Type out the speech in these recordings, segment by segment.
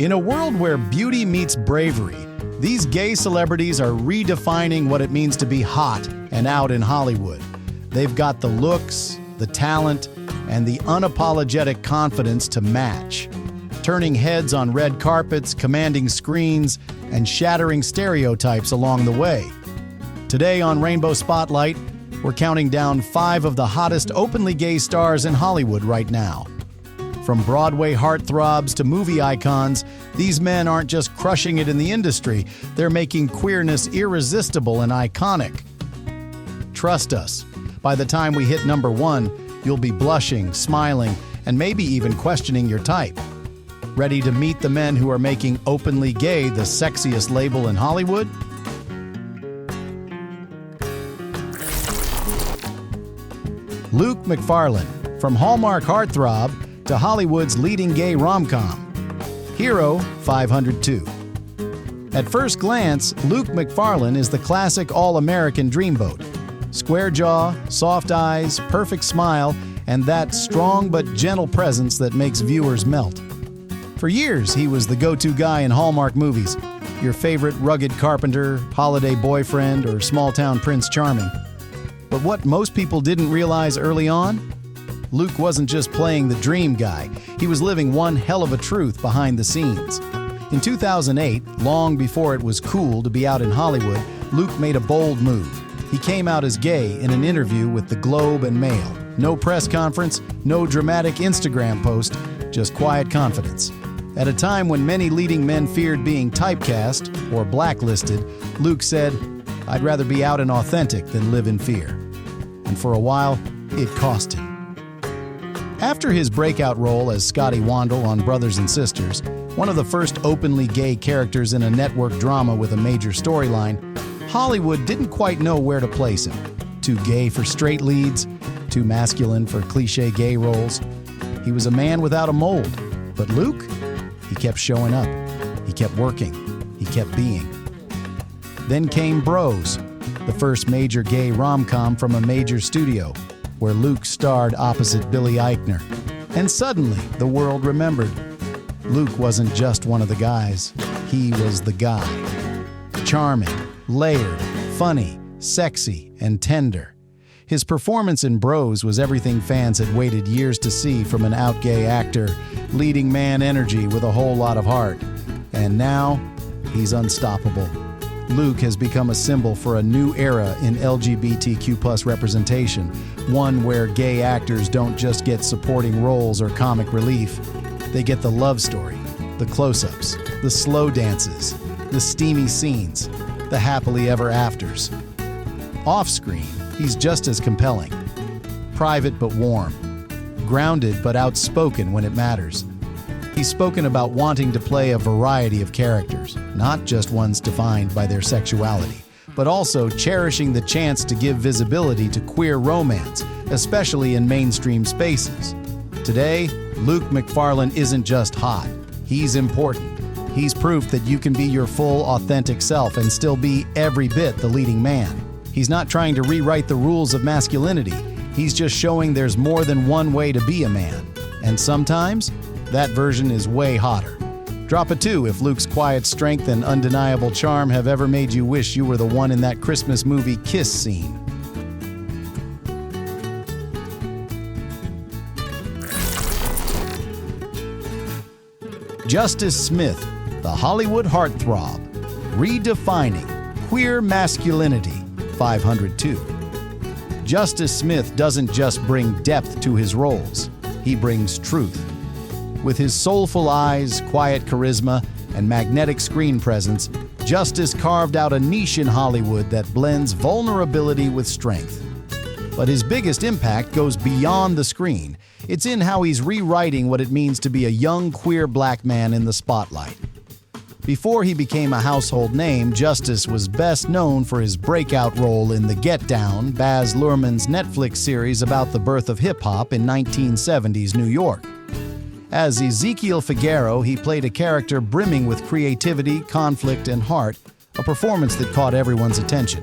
In a world where beauty meets bravery, these gay celebrities are redefining what it means to be hot and out in Hollywood. They've got the looks, the talent, and the unapologetic confidence to match, turning heads on red carpets, commanding screens, and shattering stereotypes along the way. Today on Rainbow Spotlight, we're counting down 5 of the hottest openly gay stars in Hollywood right now. From Broadway heartthrobs to movie icons, these men aren't just crushing it in the industry, they're making queerness irresistible and iconic. Trust us, by the time we hit number 1, you'll be blushing, smiling, and maybe even questioning your type. Ready to meet the men who are making openly gay the sexiest label in Hollywood? Luke Macfarlane, from Hallmark heartthrob to Hollywood's leading gay rom-com. Hero 502. At first glance, Luke Macfarlane is the classic all-American dreamboat. Square jaw, soft eyes, perfect smile, and that strong but gentle presence that makes viewers melt. For years, he was the go-to guy in Hallmark movies, your favorite rugged carpenter, holiday boyfriend, or small-town Prince Charming. But what most people didn't realize early on? Luke wasn't just playing the dream guy, he was living one hell of a truth behind the scenes. In 2008, long before it was cool to be out in Hollywood, Luke made a bold move. He came out as gay in an interview with the Globe and Mail. No press conference, no dramatic Instagram post, just quiet confidence. At a time when many leading men feared being typecast or blacklisted, Luke said, "I'd rather be out and authentic than live in fear." And for a while, it cost him. After his breakout role as Scotty Wandle on Brothers and Sisters, one of the first openly gay characters in a network drama with a major storyline, Hollywood didn't quite know where to place him. Too gay for straight leads, too masculine for cliché gay roles. He was a man without a mold. But Luke? He kept showing up. He kept working. He kept being. Then came Bros, the first major gay rom-com from a major studio, where Luke starred opposite Billy Eichner. And suddenly, the world remembered. Luke wasn't just one of the guys. He was the guy. Charming, layered, funny, sexy, and tender. His performance in Bros was everything fans had waited years to see from an out gay actor, leading man energy with a whole lot of heart. And now, he's unstoppable. Luke has become a symbol for a new era in LGBTQ+ representation, one where gay actors don't just get supporting roles or comic relief. They get the love story, the close-ups, the slow dances, the steamy scenes, the happily ever afters. Off-screen, he's just as compelling. Private but warm. Grounded but outspoken when it matters. He's spoken about wanting to play a variety of characters, not just ones defined by their sexuality, but also cherishing the chance to give visibility to queer romance, especially in mainstream spaces. Today, Luke Macfarlane isn't just hot, he's important. He's proof that you can be your full, authentic self and still be every bit the leading man. He's not trying to rewrite the rules of masculinity, he's just showing there's more than one way to be a man. And sometimes, that version is way hotter. Drop a 2 if Luke's quiet strength and undeniable charm have ever made you wish you were the one in that Christmas movie kiss scene. Justice Smith, the Hollywood heartthrob, redefining queer masculinity 502. Justice Smith doesn't just bring depth to his roles, he brings truth. With his soulful eyes, quiet charisma, and magnetic screen presence, Justice carved out a niche in Hollywood that blends vulnerability with strength. But his biggest impact goes beyond the screen. It's in how he's rewriting what it means to be a young queer black man in the spotlight. Before he became a household name, Justice was best known for his breakout role in The Get Down, Baz Luhrmann's Netflix series about the birth of hip-hop in 1970s New York. As Ezekiel Figueroa, he played a character brimming with creativity, conflict, and heart, a performance that caught everyone's attention.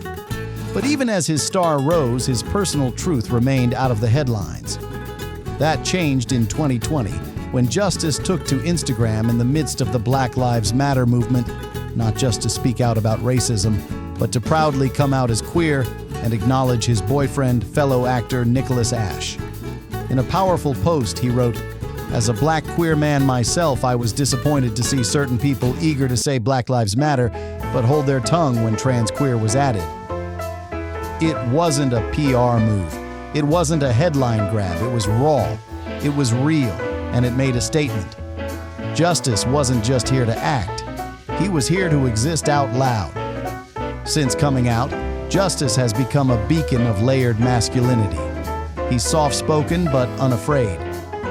But even as his star rose, his personal truth remained out of the headlines. That changed in 2020, when Justice took to Instagram in the midst of the Black Lives Matter movement, not just to speak out about racism, but to proudly come out as queer and acknowledge his boyfriend, fellow actor Nicholas Ash. In a powerful post, he wrote, "As a black queer man myself, I was disappointed to see certain people eager to say Black Lives Matter, but hold their tongue when trans queer was added." It wasn't a PR move. It wasn't a headline grab. It was raw. It was real, and it made a statement. Justice wasn't just here to act. He was here to exist out loud. Since coming out, Justice has become a beacon of layered masculinity. He's soft-spoken but unafraid,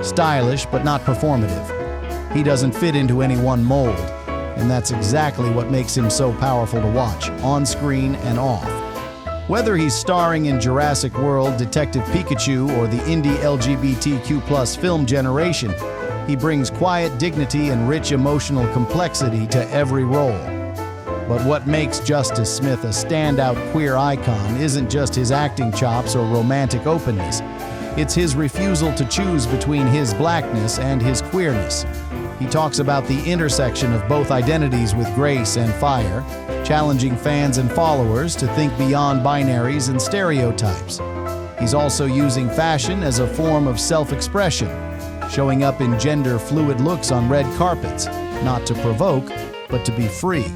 stylish but not performative. He doesn't fit into any one mold, and that's exactly what makes him so powerful to watch, on screen and off. Whether he's starring in Jurassic World, Detective Pikachu, or the indie LGBTQ+ film generation, he brings quiet dignity and rich emotional complexity to every role. But what makes Justice Smith a standout queer icon isn't just his acting chops or romantic openness. It's his refusal to choose between his blackness and his queerness. He talks about the intersection of both identities with grace and fire, challenging fans and followers to think beyond binaries and stereotypes. He's also using fashion as a form of self-expression, showing up in gender-fluid looks on red carpets, not to provoke, but to be free.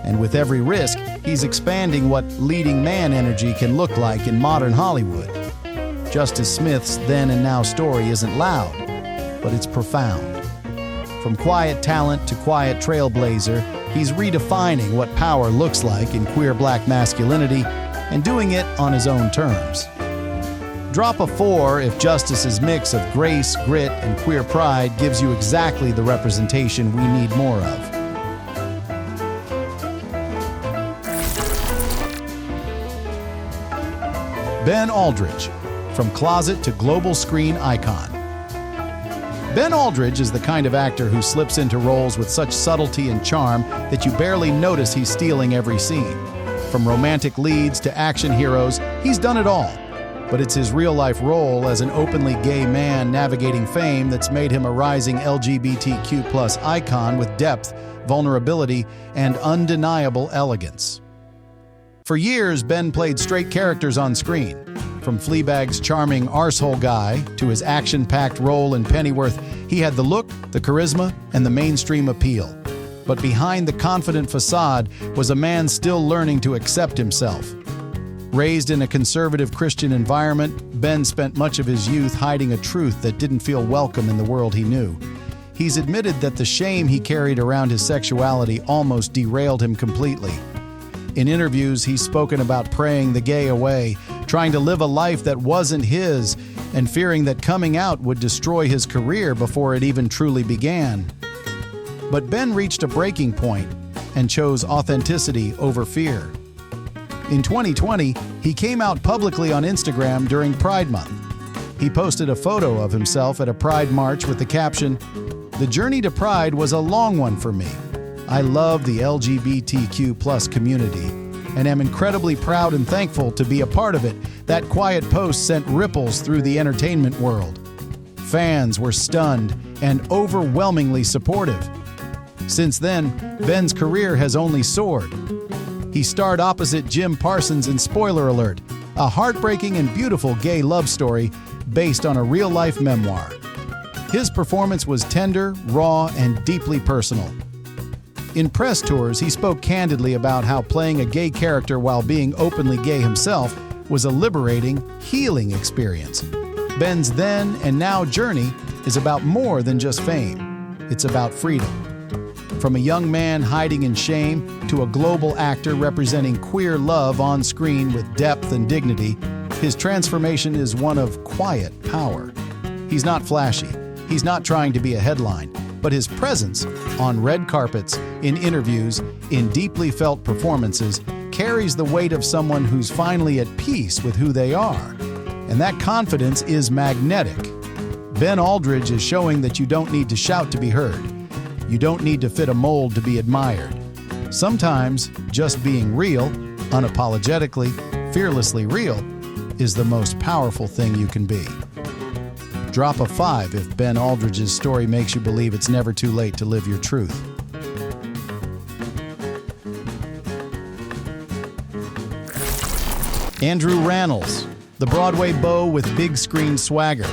And with every risk, he's expanding what leading man energy can look like in modern Hollywood. Justice Smith's then and now story isn't loud, but it's profound. From quiet talent to quiet trailblazer, he's redefining what power looks like in queer black masculinity and doing it on his own terms. Drop a 4 if Justice's mix of grace, grit, and queer pride gives you exactly the representation we need more of. Ben Aldridge, from closet to global screen icon. Ben Aldridge is the kind of actor who slips into roles with such subtlety and charm that you barely notice he's stealing every scene. From romantic leads to action heroes, he's done it all. But it's his real-life role as an openly gay man navigating fame that's made him a rising LGBTQ+ icon with depth, vulnerability, and undeniable elegance. For years, Ben played straight characters on screen. From Fleabag's charming arsehole guy to his action-packed role in Pennyworth, he had the look, the charisma, and the mainstream appeal. But behind the confident facade was a man still learning to accept himself. Raised in a conservative Christian environment, Ben spent much of his youth hiding a truth that didn't feel welcome in the world he knew. He's admitted that the shame he carried around his sexuality almost derailed him completely. In interviews, he's spoken about praying the gay away, trying to live a life that wasn't his, and fearing that coming out would destroy his career before it even truly began. But Ben reached a breaking point and chose authenticity over fear. In 2020, he came out publicly on Instagram during Pride Month. He posted a photo of himself at a Pride march with the caption, "The journey to Pride was a long one for me. I love the LGBTQ+ community and am incredibly proud and thankful to be a part of it." That quiet post sent ripples through the entertainment world. Fans were stunned and overwhelmingly supportive. Since then, Ben's career has only soared. He starred opposite Jim Parsons in Spoiler Alert, a heartbreaking and beautiful gay love story based on a real-life memoir. His performance was tender, raw, and deeply personal. In press tours, he spoke candidly about how playing a gay character while being openly gay himself was a liberating, healing experience. Ben's then and now journey is about more than just fame. It's about freedom. From a young man hiding in shame to a global actor representing queer love on screen with depth and dignity, his transformation is one of quiet power. He's not flashy. He's not trying to be a headline. But his presence on red carpets, in interviews, in deeply felt performances, carries the weight of someone who's finally at peace with who they are. And that confidence is magnetic. Ben Aldridge is showing that you don't need to shout to be heard. You don't need to fit a mold to be admired. Sometimes, just being real, unapologetically, fearlessly real, is the most powerful thing you can be. Drop a 5 if Ben Aldridge's story makes you believe it's never too late to live your truth. Andrew Rannells, the Broadway beau with big screen swagger.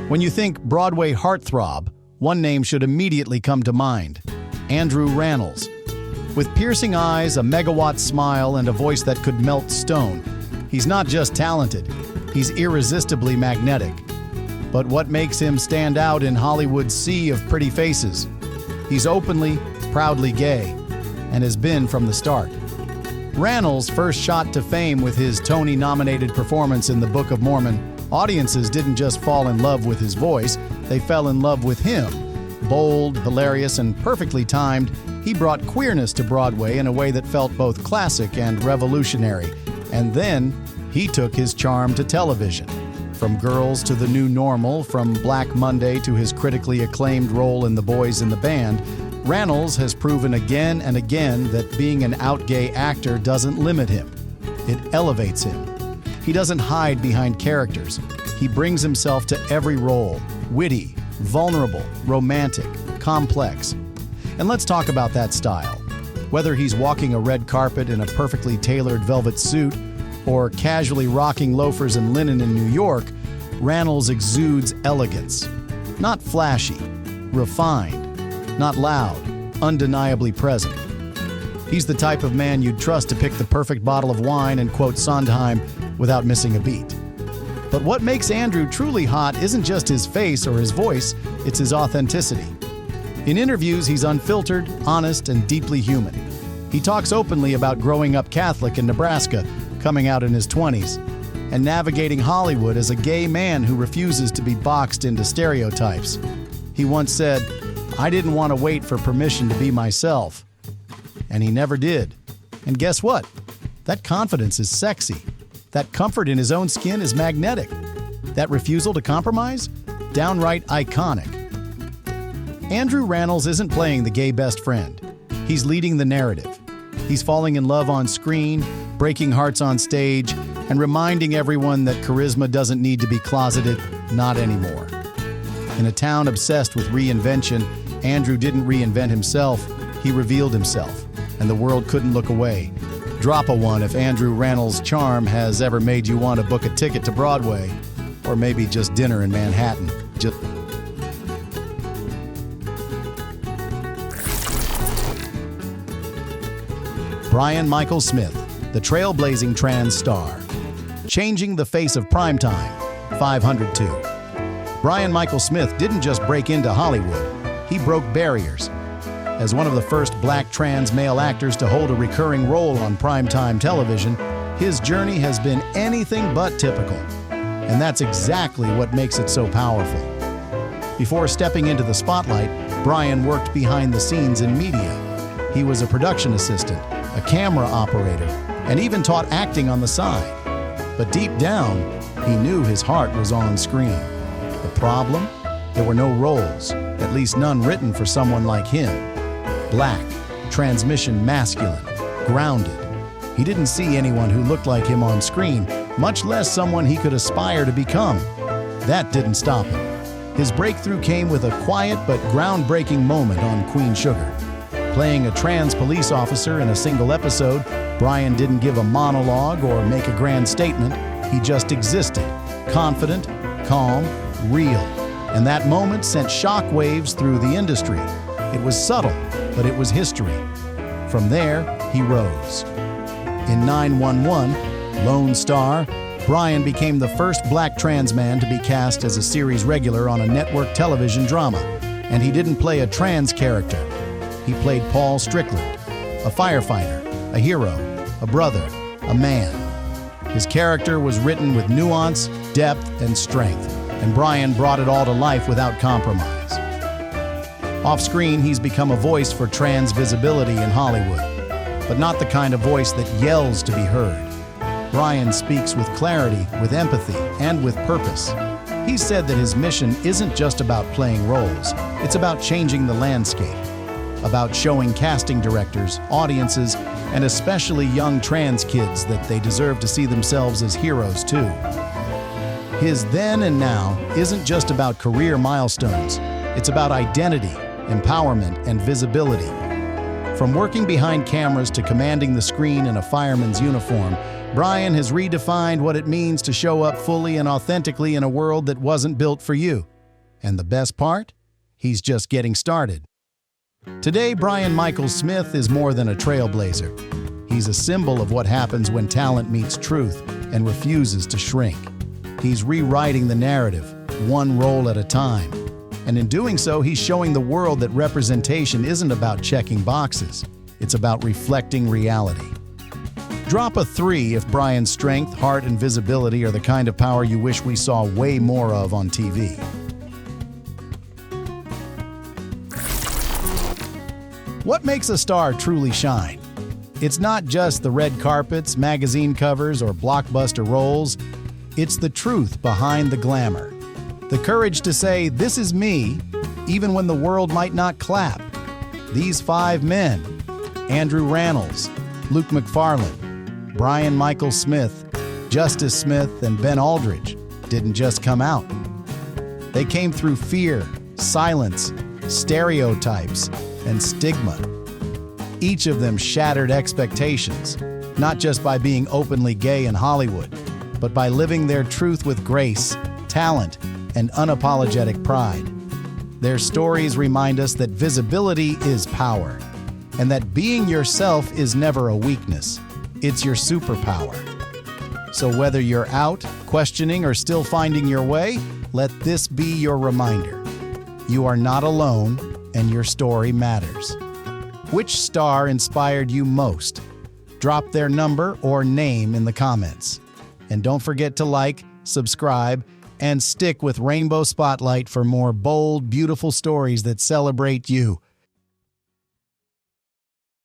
When you think Broadway heartthrob, one name should immediately come to mind: Andrew Rannells. With piercing eyes, a megawatt smile, and a voice that could melt stone, he's not just talented, he's irresistibly magnetic. But what makes him stand out in Hollywood's sea of pretty faces? He's openly, proudly gay, and has been from the start. Rannells first shot to fame with his Tony-nominated performance in the Book of Mormon. Audiences didn't just fall in love with his voice, they fell in love with him. Bold, hilarious, and perfectly timed, he brought queerness to Broadway in a way that felt both classic and revolutionary. And then, he took his charm to television. From Girls to the New Normal, from Black Monday to his critically acclaimed role in The Boys in the Band, Rannells has proven again and again that being an out-gay actor doesn't limit him. It elevates him. He doesn't hide behind characters. He brings himself to every role, witty, vulnerable, romantic, complex. And let's talk about that style. Whether he's walking a red carpet in a perfectly tailored velvet suit or casually rocking loafers and linen in New York, Rannells exudes elegance. Not flashy, refined, not loud, undeniably present. He's the type of man you'd trust to pick the perfect bottle of wine and quote Sondheim without missing a beat. But what makes Andrew truly hot isn't just his face or his voice, it's his authenticity. In interviews, he's unfiltered, honest, and deeply human. He talks openly about growing up Catholic in Nebraska, coming out in his 20s, and navigating Hollywood as a gay man who refuses to be boxed into stereotypes. He once said, "I didn't want to wait for permission to be myself." And he never did. And guess what? That confidence is sexy. That comfort in his own skin is magnetic. That refusal to compromise? Downright iconic. Andrew Rannells isn't playing the gay best friend. He's leading the narrative. He's falling in love on screen, breaking hearts on stage, and reminding everyone that charisma doesn't need to be closeted, not anymore. In a town obsessed with reinvention, Andrew didn't reinvent himself, he revealed himself, and the world couldn't look away. Drop a 1 if Andrew Rannells' charm has ever made you want to book a ticket to Broadway, or maybe just dinner in Manhattan. Brian Michael Smith, the trailblazing trans star. Changing the face of primetime, 502. Brian Michael Smith didn't just break into Hollywood, he broke barriers. As one of the first black trans male actors to hold a recurring role on primetime television, his journey has been anything but typical. And that's exactly what makes it so powerful. Before stepping into the spotlight, Brian worked behind the scenes in media. He was a production assistant, a camera operator, and even taught acting on the side. But deep down, he knew his heart was on screen. The problem? There were no roles, at least none written for someone like him. Black, transmission masculine, grounded. He didn't see anyone who looked like him on screen, much less someone he could aspire to become. That didn't stop him. His breakthrough came with a quiet but groundbreaking moment on Queen Sugar. Playing a trans police officer in a single episode, Brian didn't give a monologue or make a grand statement. He just existed, confident, calm, real. And that moment sent shockwaves through the industry. It was subtle, but it was history. From there, he rose. In 911, Lone Star, Brian became the first black trans man to be cast as a series regular on a network television drama. And he didn't play a trans character. He played Paul Strickland, a firefighter, a hero, a brother, a man. His character was written with nuance, depth, and strength, and Brian brought it all to life without compromise. Off-screen, he's become a voice for trans visibility in Hollywood, but not the kind of voice that yells to be heard. Brian speaks with clarity, with empathy, and with purpose. He said that his mission isn't just about playing roles, it's about changing the landscape, about showing casting directors, audiences, and especially young trans kids that they deserve to see themselves as heroes too. His then and now isn't just about career milestones. It's about identity, empowerment, and visibility. From working behind cameras to commanding the screen in a fireman's uniform, Brian has redefined what it means to show up fully and authentically in a world that wasn't built for you. And the best part? He's just getting started. Today, Brian Michael Smith is more than a trailblazer. He's a symbol of what happens when talent meets truth and refuses to shrink. He's rewriting the narrative, one role at a time. And in doing so, he's showing the world that representation isn't about checking boxes. It's about reflecting reality. Drop a 3 if Brian's strength, heart, and visibility are the kind of power you wish we saw way more of on TV. What makes a star truly shine? It's not just the red carpets, magazine covers, or blockbuster roles. It's the truth behind the glamour. The courage to say, "This is me," even when the world might not clap. These 5 men, Andrew Rannells, Luke Macfarlane, Brian Michael Smith, Justice Smith, and Ben Aldridge, didn't just come out. They came through fear, silence, stereotypes, and stigma. Each of them shattered expectations, not just by being openly gay in Hollywood, but by living their truth with grace, talent, and unapologetic pride. Their stories remind us that visibility is power, and that being yourself is never a weakness. It's your superpower. So whether you're out, questioning, or still finding your way, let this be your reminder. You are not alone, and your story matters. Which star inspired you most? Drop their number or name in the comments. And don't forget to like, subscribe, and stick with Rainbow Spotlight for more bold, beautiful stories that celebrate you.